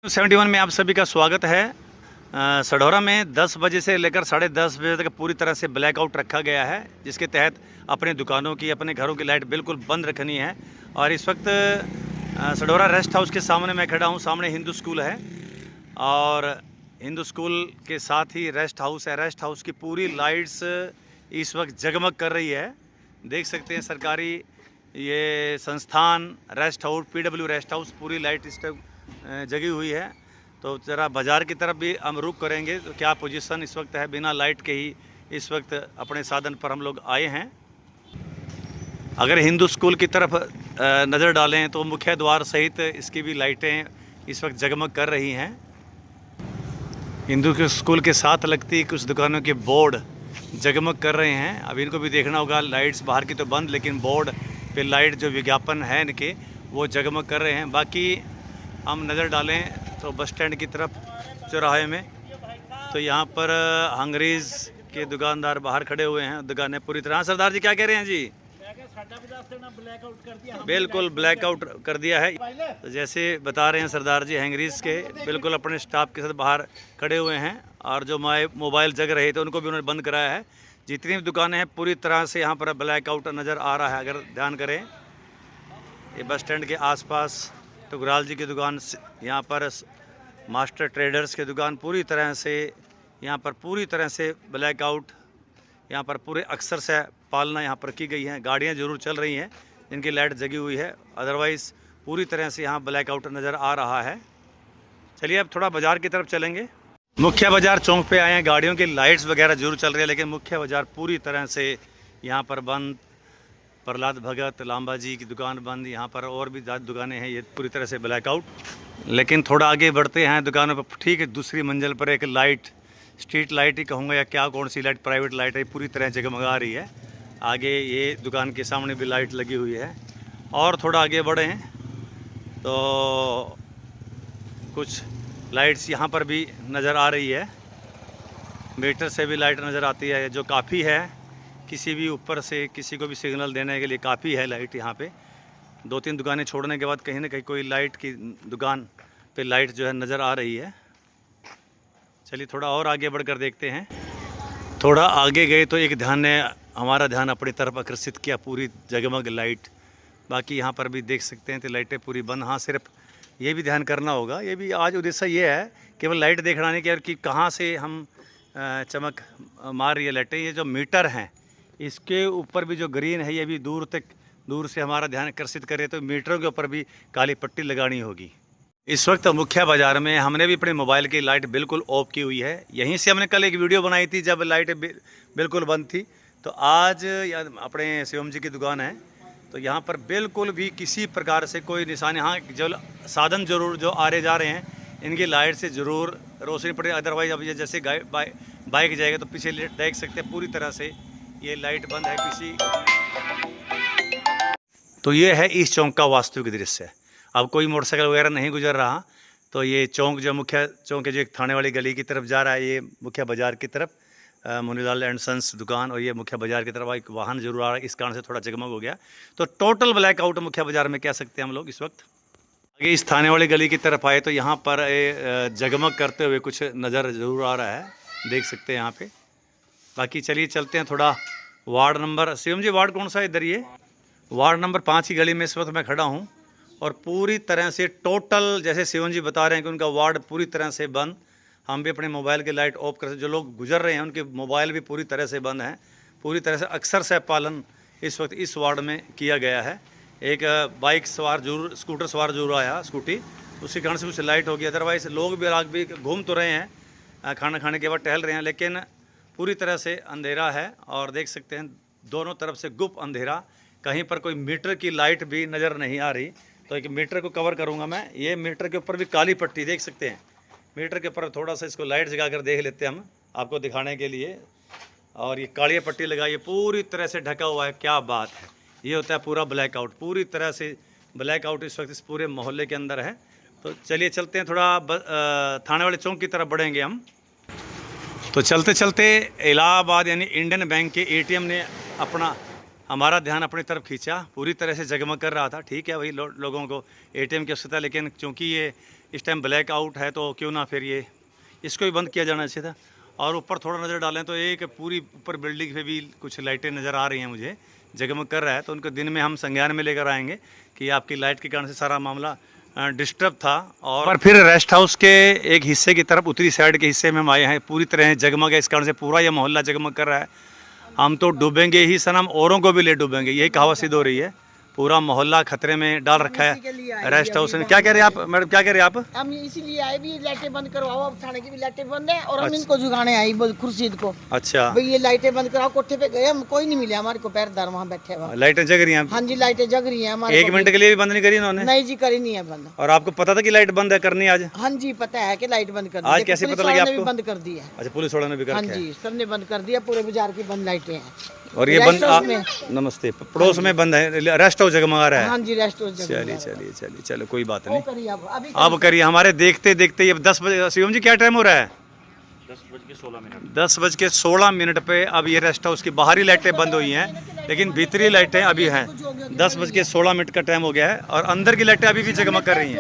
71 में आप सभी का स्वागत है। सढौरा में 10 बजे से लेकर 10:30 बजे तक पूरी तरह से ब्लैकआउट रखा गया है, जिसके तहत अपने दुकानों की, अपने घरों की लाइट बिल्कुल बंद रखनी है। और इस वक्त सढौरा रेस्ट हाउस के सामने मैं खड़ा हूँ। सामने हिंदू स्कूल है और हिंदू स्कूल के साथ ही रेस्ट हाउस है। रेस्ट हाउस की पूरी लाइट्स इस वक्त जगमग कर रही है। देख सकते हैं सरकारी ये संस्थान rest house, PW rest house, पूरी लाइट इस टाइम जगी हुई है। तो ज़रा बाज़ार की तरफ भी हम रुख करेंगे तो क्या पोजीशन इस वक्त है। बिना लाइट के ही इस वक्त अपने साधन पर हम लोग आए हैं। अगर हिंदू स्कूल की तरफ नज़र डालें तो मुख्य द्वार सहित इसकी भी लाइटें इस वक्त जगमग कर रही हैं। हिंदू के स्कूल के साथ लगती कुछ दुकानों के बोर्ड जगमग कर रहे हैं। अब इनको भी देखना होगा। लाइट्स बाहर की तो बंद, लेकिन बोर्ड पे लाइट जो विज्ञापन है इनके वो जगमग कर रहे हैं। बाकी हम नज़र डालें तो बस स्टैंड की तरफ चौराहे में, तो यहाँ पर हंगरीज़ के दुकानदार बाहर खड़े हुए हैं। दुकानें पूरी तरह। हाँ सरदार जी, क्या कह रहे हैं जी? बिल्कुल ब्लैकआउट कर दिया है। तो जैसे बता रहे हैं सरदार जी, हैंगरीज़ के बिल्कुल अपने स्टाफ के साथ बाहर खड़े हुए हैं। और जो मोबाइल जग रहे थे उनको भी उन्होंने बंद कराया है। जितनी भी दुकानें हैं पूरी तरह से यहाँ पर ब्लैकआउट नज़र आ रहा है। अगर ध्यान करें, ये बस स्टैंड के आसपास टुकराल जी की दुकान, यहाँ पर मास्टर ट्रेडर्स की दुकान, पूरी तरह से यहाँ पर पूरी तरह से ब्लैकआउट, यहाँ पर पूरे अक्सर से पालना यहाँ पर की गई है। गाड़ियाँ ज़रूर चल रही हैं जिनकी लाइट जगी हुई है, अदरवाइज़ पूरी तरह से यहाँ ब्लैकआउट नज़र आ रहा है। चलिए अब थोड़ा बाज़ार की तरफ चलेंगे। मुख्य बाज़ार चौक पे आए हैं। गाड़ियों की लाइट्स वगैरह ज़रूर चल रही है, लेकिन मुख्य बाज़ार पूरी तरह से यहाँ पर बंद। प्रहलाद भगत, लांबा जी की दुकान बंद। यहाँ पर और भी ज़्यादा दुकानें हैं, ये पूरी तरह से ब्लैकआउट। लेकिन थोड़ा आगे बढ़ते हैं दुकानों पर, ठीक है, दूसरी मंजिल पर एक लाइट, स्ट्रीट लाइट ही कहूँगा या क्या, कौन सी लाइट, प्राइवेट लाइट है, पूरी तरह जगमगा रही है। आगे ये दुकान के सामने भी लाइट लगी हुई है। और थोड़ा आगे बढ़े हैं तो कुछ लाइट्स यहाँ पर भी नज़र आ रही है। मीटर से भी लाइट नज़र आती है, जो काफ़ी है। किसी भी ऊपर से किसी को भी सिग्नल देने के लिए काफ़ी है लाइट यहाँ पे। 2-3 दुकानें छोड़ने के बाद कहीं ना कहीं कोई लाइट की दुकान पे लाइट जो है नज़र आ रही है। चलिए थोड़ा और आगे बढ़कर देखते हैं। थोड़ा आगे गए तो एक ध्यान ने हमारा ध्यान अपनी तरफ आकर्षित किया, पूरी जगमग लाइट। बाकी यहाँ पर भी देख सकते हैं तो लाइटें पूरी बंद। हाँ, सिर्फ ये भी ध्यान करना होगा, ये भी आज उद्देश्य ये है केवल लाइट दिखाने की कि कहाँ से हम चमक मार रही है लाइटें। ये जो मीटर हैं इसके ऊपर भी जो ग्रीन है, ये भी दूर से हमारा ध्यान आकर्षित करे, तो मीटरों के ऊपर भी काली पट्टी लगानी होगी। इस वक्त मुख्य बाज़ार में हमने भी अपने मोबाइल की लाइट बिल्कुल ऑफ की हुई है। यहीं से हमने कल एक वीडियो बनाई थी जब लाइट बिल्कुल बंद थी। तो आज अपने शिवम जी की दुकान है, तो यहाँ पर बिल्कुल भी किसी प्रकार से कोई निशानी, हाँ जो साधन जरूर जो आ रहे जा रहे हैं इनकी लाइट से ज़रूर रोशनी पड़े। अदरवाइज अब ये जैसे बाइक जाएगा तो पीछे देख सकते हैं पूरी तरह से ये लाइट बंद है किसी। तो ये है इस चौक का वास्तविक दृश्य। अब कोई मोटरसाइकिल वगैरह नहीं गुजर रहा। तो ये चौक जो मुख्य चौक है, जो एक थाने वाली गली की तरफ जा रहा है, ये मुख्य बाज़ार की तरफ, मुनीलाल एंड सन्स दुकान, और ये मुख्य बाज़ार की तरफ एक वाहन जरूर आ रहा है, इस कारण से थोड़ा जगमग हो गया। तो टोटल ब्लैकआउट मुख्य बाज़ार में कह सकते हैं हम लोग इस वक्त। आगे इस थाने वाली गली की तरफ आए तो यहाँ पर जगमग करते हुए कुछ नज़र ज़रूर आ रहा है, देख सकते हैं यहाँ पे। बाकी चलिए चलते हैं थोड़ा वार्ड नंबर, शिवम जी वार्ड कौन सा है इधर? ये वार्ड नंबर 5 की गली में इस वक्त मैं खड़ा हूँ। और पूरी तरह से टोटल, जैसे शिवम जी बता रहे हैं कि उनका वार्ड पूरी तरह से बंद। हम भी अपने मोबाइल की लाइट ऑफ कर, जो लोग गुजर रहे हैं उनके मोबाइल भी पूरी तरह से बंद हैं। पूरी तरह से अक्सर से पालन इस वक्त इस वार्ड में किया गया है। एक बाइक सवार जरूर, स्कूटर सवार जरूर आया, स्कूटी, उसी कारण से कुछ लाइट होगी। अदरवाइज़ लोग भी घूम तो रहे हैं, खाना खाने के बाद टहल रहे हैं, लेकिन पूरी तरह से अंधेरा है। और देख सकते हैं दोनों तरफ से गुप्त अंधेरा, कहीं पर कोई मीटर की लाइट भी नज़र नहीं आ रही। तो एक मीटर को कवर करूंगा मैं। ये मीटर के ऊपर भी काली पट्टी देख सकते हैं। मीटर के ऊपर थोड़ा सा इसको लाइट जगा कर देख लेते हैं हम आपको दिखाने के लिए। और ये काली पट्टी लगाई है, पूरी तरह से ढका हुआ है। क्या बात है, ये होता है पूरा ब्लैकआउट। पूरी तरह से ब्लैकआउट इस वक्त इस पूरे मोहल्ले के अंदर है। तो चलिए चलते हैं, थोड़ा थाने वाले चौक की तरफ बढ़ेंगे हम। तो चलते चलते इलाहाबाद यानी इंडियन बैंक के ATM ने हमारा ध्यान अपनी तरफ खींचा। पूरी तरह से जगमग कर रहा था। ठीक है भाई, लोगों को ATM की आवश्यकता, लेकिन चूँकि ये इस टाइम ब्लैक आउट है तो क्यों ना फिर ये इसको भी बंद किया जाना चाहिए था। और ऊपर थोड़ा नज़र डालें तो एक पूरी ऊपर बिल्डिंग पे भी कुछ लाइटें नज़र आ रही हैं मुझे, जगमग कर रहा है। तो उनको दिन में हम संज्ञान में लेकर आएंगे कि आपकी लाइट के कारण से सारा मामला डिस्टर्ब था। और फिर रेस्ट हाउस के एक हिस्से की तरफ उत्तरी साइड के हिस्से में हम आए हैं, पूरी तरह जगमग है, इस कारण से पूरा यह मोहल्ला जगमग कर रहा है। हम तो डूबेंगे ही सनम, औरों को भी ले डूबेंगे, यही कहावत सिद्ध हो रही है। पूरा मोहल्ला खतरे में डाल रखा है रेस्ट हाउस में। क्या कह रहे हैं आप मैडम, क्या कह रहे हैं आप? हम इसीलिए आए भी, लाइटें बंद करवाओ, अब थाने की भी लाइटें बंद है और हम इनको जुगाने आई खुर्शीद को। अच्छा भाई ये लाइटें बंद कराओ। कोठे पे गए हम, कोई नहीं मिले हमारे को, पैरदार वहाँ बैठे हुए। लाइटें जग रही हैं? हाँ जी लाइटें जग रही हैं हमारे। 1 मिनट के लिए भी बंद नहीं करी इन्होंने? नहीं जी करी नहीं है बंद। और आपको पता था कि लाइट बंद है करनी आज? हाँ जी पता है कि लाइट बंद कर दी। आज कैसे पता लगा आपको? बंद कर दी है। अच्छा पुलिस वालों ने भी कर हाँ रखा है। जी सबने बंद कर दिया, पूरे बाजार की बंद लाइटें हैं। और ये बंद नमस्ते पड़ोस में बंद है, रेस्ट हाउस जगमगा रहा है। हाँ जी रेस्ट हाउस। चलिए चलिए चलिए चलो कोई बात नहीं, अभी अब करिए। हमारे देखते देखते ये 10 बजे, शिवम जी क्या टाइम हो रहा है? 10:16 पे अब ये रेस्ट हाउस की बाहरी लाइटें बंद हुई हैं, लेकिन भीतरी लाइटें अभी हैं। 10:16 का टाइम हो गया है और अंदर की लाइटें अभी भी जगमग कर रही हैं।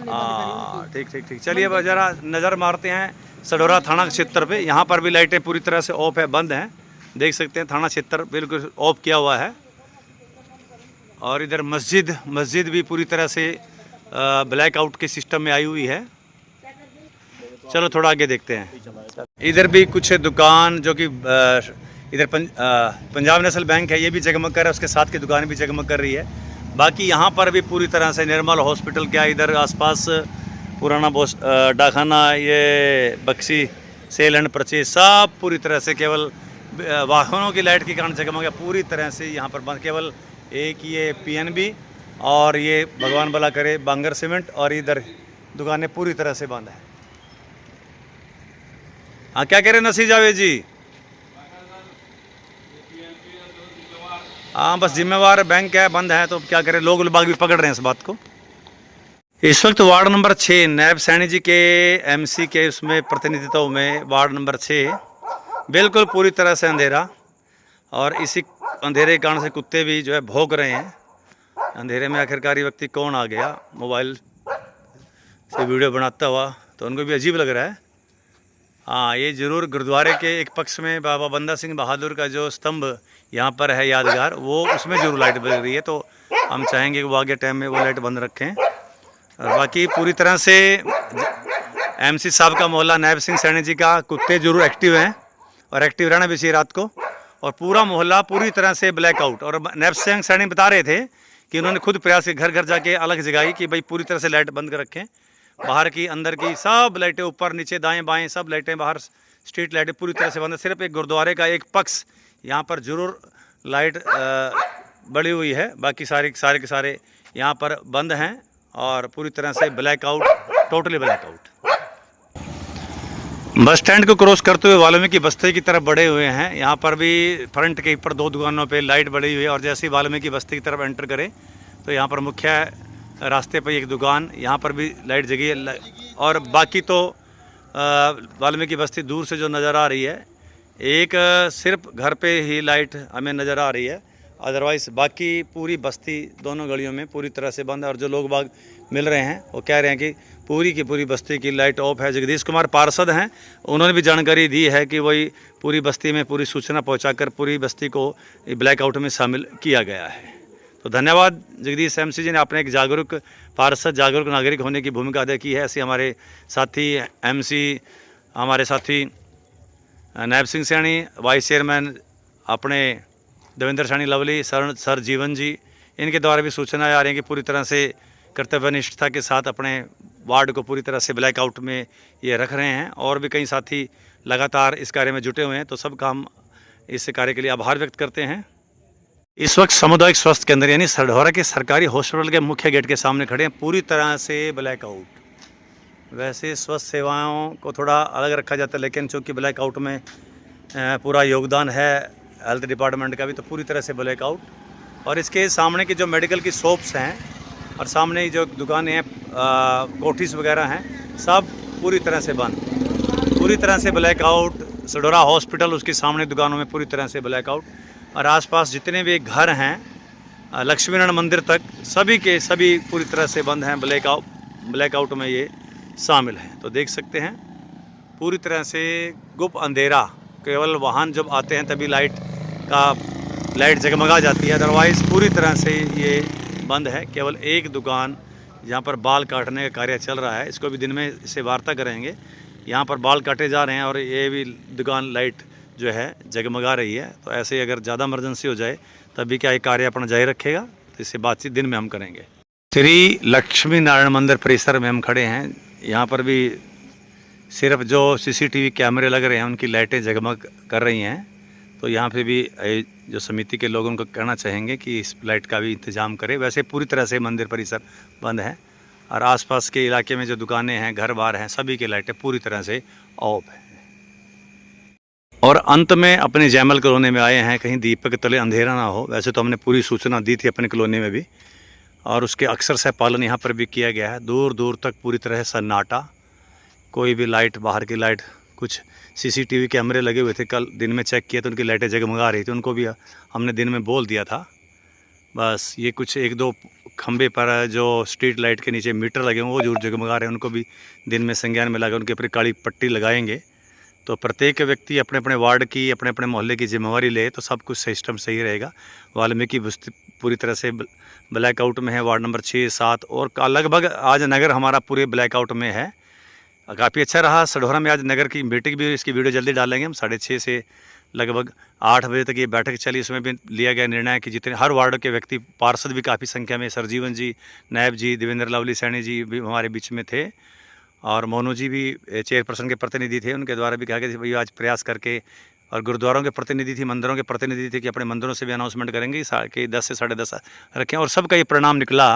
हाँ ठीक ठीक ठीक। चलिए अब जरा नज़र मारते हैं सडोरा थाना क्षेत्र पे। यहाँ पर भी लाइटें पूरी तरह से ऑफ है, बंद हैं, देख सकते हैं। थाना क्षेत्र बिल्कुल ऑफ किया हुआ है। और इधर मस्जिद भी पूरी तरह से ब्लैक आउट के सिस्टम में आई हुई है। चलो थोड़ा आगे देखते हैं। इधर भी कुछ दुकान जो कि इधर पंजाब नेशनल बैंक है, ये भी जगमग कर रहा है, उसके साथ की दुकान भी जगमग कर रही है। बाकी यहाँ पर भी पूरी तरह से निर्मल हॉस्पिटल क्या, इधर आसपास पुराना डाकखाना, ये बक्सी सेल एंड परचेज, सब पूरी तरह से केवल वाहनों की लाइट के कारण जगमग है। पूरी तरह से यहाँ पर बंद, केवल एक ये पीएनबी और ये भगवान भला करे बांगर सीमेंट, और इधर दुकानें पूरी तरह से बंद है। हाँ क्या कह रहे हैं नसीर जावेद जी? हाँ बस जिम्मेवार बैंक है, बंद है तो क्या करें, लोग बाग भी पकड़ रहे हैं इस बात को। इस वक्त वार्ड नंबर 6 नायब सैनी जी के एमसी के उसमें प्रतिनिधित्व में वार्ड नंबर 6 बिल्कुल पूरी तरह से अंधेरा, और इसी अंधेरे के कारण से कुत्ते भी जो है भौंक रहे हैं। अंधेरे में आखिरकार ये व्यक्ति कौन आ गया मोबाइल से वीडियो बनाता हुआ, तो उनको भी अजीब लग रहा है। हाँ ये ज़रूर गुरुद्वारे के एक पक्ष में बाबा बंदा सिंह बहादुर का जो स्तंभ यहाँ पर है यादगार, वो उसमें जरूर लाइट बज रही है। तो हम चाहेंगे कि वो आगे टाइम में वो लाइट बंद रखें। और बाकी पूरी तरह से एमसी साहब का मोहल्ला नायब सिंह सैनी जी का कुत्ते जरूर एक्टिव हैं, और एक्टिव रहना भी चाहिए रात को। और पूरा मोहल्ला पूरी तरह से ब्लैकआउट। और नायब सिंह सैनी बता रहे थे कि उन्होंने खुद प्रयास घर घर जाके अलग जगाई कि भाई पूरी तरह से लाइट बंद कर रखें। बाहर की अंदर की सब लाइटें, ऊपर नीचे दाएं बाएं सब लाइटें, बाहर स्ट्रीट लाइटें पूरी तरह से बंद है। सिर्फ एक गुरुद्वारे का एक पक्ष यहाँ पर जरूर लाइट बड़ी हुई है, बाकी सारे के सारे यहाँ पर बंद हैं और पूरी तरह से blackout, totally blackout. Bus stand को क्रॉस करते हुए वाल्मीकि बस्ती की तरफ बढ़े हुए हैं। यहाँ पर भी फ्रंट के ऊपर 2 दुकानों पे लाइट बढ़ी हुई है, और जैसे ही वाल्मीकि बस्ती की तरफ एंटर करें तो यहाँ पर मुख्य रास्ते पर एक दुकान, यहाँ पर भी लाइट जगी है। और बाकी तो वाल्मीकि बस्ती दूर से जो नज़र आ रही है, एक सिर्फ घर पे ही लाइट हमें नज़र आ रही है, अदरवाइज़ बाकी पूरी बस्ती दोनों गलियों में पूरी तरह से बंद है। और जो लोग बाग मिल रहे हैं वो कह रहे हैं कि पूरी की पूरी बस्ती की लाइट ऑफ है। जगदीश कुमार पार्षद हैं, उन्होंने भी जानकारी दी है कि वही पूरी बस्ती में पूरी सूचना पहुंचाकर पूरी बस्ती को ब्लैकआउट में शामिल किया गया है। तो धन्यवाद जगदीश एमसी जी ने, आपने एक जागरूक पार्षद, जागरूक नागरिक होने की भूमिका अदा की है। ऐसे हमारे साथी एमसी, हमारे साथी नायब सिंह सैनी, वाइस चेयरमैन अपने देवेंद्र सैनी लवली, सर जीवन जी, इनके द्वारा भी सूचनाएं आ रही हैं कि पूरी तरह से कर्तव्यनिष्ठता के साथ अपने वार्ड को पूरी तरह से ब्लैकआउट में ये रख रहे हैं। और भी कई साथी लगातार इस कार्य में जुटे हुए हैं, तो सबका हम इस कार्य के लिए आभार व्यक्त करते हैं। इस वक्त सामुदायिक स्वास्थ्य केंद्र यानी सढौरा के सरकारी हॉस्पिटल के मुख्य गेट के सामने खड़े हैं, पूरी तरह से ब्लैकआउट। वैसे स्वास्थ्य सेवाओं को थोड़ा अलग रखा जाता है, लेकिन चूँकि ब्लैकआउट में पूरा योगदान है हेल्थ डिपार्टमेंट का भी, तो पूरी तरह से ब्लैकआउट। और इसके सामने की जो मेडिकल की शॉप्स हैं और सामने जो दुकानें हैं, कोठीज वगैरह हैं, सब पूरी तरह से बंद, पूरी तरह से ब्लैकआउट। सढौरा हॉस्पिटल, उसके सामने दुकानों में पूरी तरह से ब्लैकआउट। और आसपास जितने भी घर हैं लक्ष्मीनारायण मंदिर तक, सभी के सभी पूरी तरह से बंद हैं, ब्लैकआउट। ब्लैकआउट में ये शामिल है। तो देख सकते हैं पूरी तरह से गुप्त अंधेरा, केवल वाहन जब आते हैं तभी लाइट जगमगा जाती है, अदरवाइज़ पूरी तरह से ये बंद है। केवल एक दुकान जहाँ पर बाल काटने का कार्य चल रहा है, इसको भी दिन में इससे वार्ता करेंगे। यहाँ पर बाल काटे जा रहे हैं और ये भी दुकान लाइट जो है जगमगा रही है। तो ऐसे अगर ज़्यादा इमरजेंसी हो जाए तभी क्या ये कार्य अपना जारी रखेगा, तो इससे बातचीत दिन में हम करेंगे। श्री लक्ष्मी नारायण मंदिर परिसर में हम खड़े हैं। यहाँ पर भी सिर्फ जो CCTV कैमरे लग रहे हैं उनकी लाइटें जगमग कर रही हैं। तो यहाँ पे भी जो समिति के लोगों को कहना चाहेंगे कि इस लाइट का भी इंतज़ाम करें। वैसे पूरी तरह से मंदिर परिसर बंद है और आसपास के इलाके में जो दुकानें हैं, घर बार हैं, सभी की लाइटें पूरी तरह से ऑफ है। और अंत में अपने जयमल कॉलोनी में आए हैं, कहीं दीपक तले अंधेरा ना हो। वैसे तो हमने पूरी सूचना दी थी अपनी कॉलोनी में भी, और उसके अक्षरशः पालन यहाँ पर भी किया गया है। दूर दूर तक पूरी तरह सन्नाटा, कोई भी लाइट, बाहर की लाइट, कुछ CCTV कैमरे लगे हुए थे, कल दिन में चेक किया तो उनकी लाइटें जगमगा रही थी, उनको भी हमने दिन में बोल दिया था। बस ये कुछ एक दो खंबे पर जो स्ट्रीट लाइट के नीचे मीटर लगे हैं वो जरूर जगमगा रहे हैं, उनको भी दिन में संज्ञान में लगा, उनके ऊपर काली पट्टी लगाएंगे। तो प्रत्येक व्यक्ति अपने अपने वार्ड की, अपने अपने मोहल्ले की जिम्मेवारी ले तो सब कुछ सिस्टम सही रहेगा। वाल्मीकि बस्ती पूरी तरह से ब्लैकआउट में है, वार्ड नंबर 6, 7 और लगभग आज नगर हमारा पूरे ब्लैकआउट में है। काफ़ी अच्छा रहा। सढौरा में आज नगर की मीटिंग भी, इसकी वीडियो जल्दी डालेंगे हम। 6:30 से लगभग 8 बजे तक ये बैठक चली। इसमें भी लिया गया निर्णय कि जितने हर वार्ड के व्यक्ति, पार्षद भी काफ़ी संख्या में, सरजीवन जी, नायब जी, देवेंद्र लवली सैनी जी भी हमारे बीच में थे, और मोनू जी भी चेयरपर्सन के प्रतिनिधि थे। उनके द्वारा भी कहा गया कि भाई आज प्रयास करके, और गुरुद्वारों के प्रतिनिधि थी, मंदिरों के प्रतिनिधि थे कि अपने मंदिरों से भी अनाउंसमेंट करेंगे कि 10 से 10:30 रखें। और सबका ये परिणाम निकला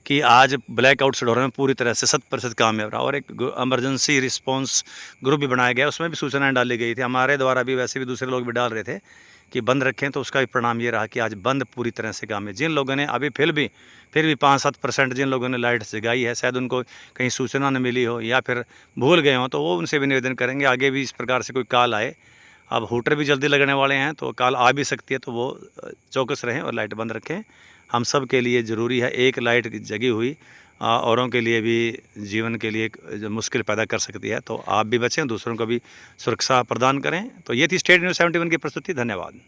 कि आज ब्लैकआउट सढौरा में पूरी तरह से 100% कामयाब रहा। और एक इमरजेंसी रिस्पांस ग्रुप भी बनाया गया, उसमें भी सूचनाएं डाली गई थी हमारे द्वारा भी, वैसे भी दूसरे लोग भी डाल रहे थे कि बंद रखें। तो उसका भी परिणाम ये रहा कि आज बंद पूरी तरह से कामयाब। जिन लोगों ने अभी फिर भी 5-7% जिन लोगों ने लाइट जगाई है, शायद उनको कहीं सूचना न मिली हो या फिर भूल गए हों, तो वो उनसे भी निवेदन करेंगे आगे भी इस प्रकार से कोई कॉल आए। अब हूटर भी जल्दी लगने वाले हैं तो कॉल आ भी सकती है, तो वो चौकस रहें और लाइट बंद रखें। हम सब के लिए ज़रूरी है। एक लाइट जगी हुई औरों के लिए भी, जीवन के लिए जो मुश्किल पैदा कर सकती है। तो आप भी बचें, दूसरों को भी सुरक्षा प्रदान करें। तो ये थी स्टेट न्यूज़ 71 की प्रस्तुति। धन्यवाद।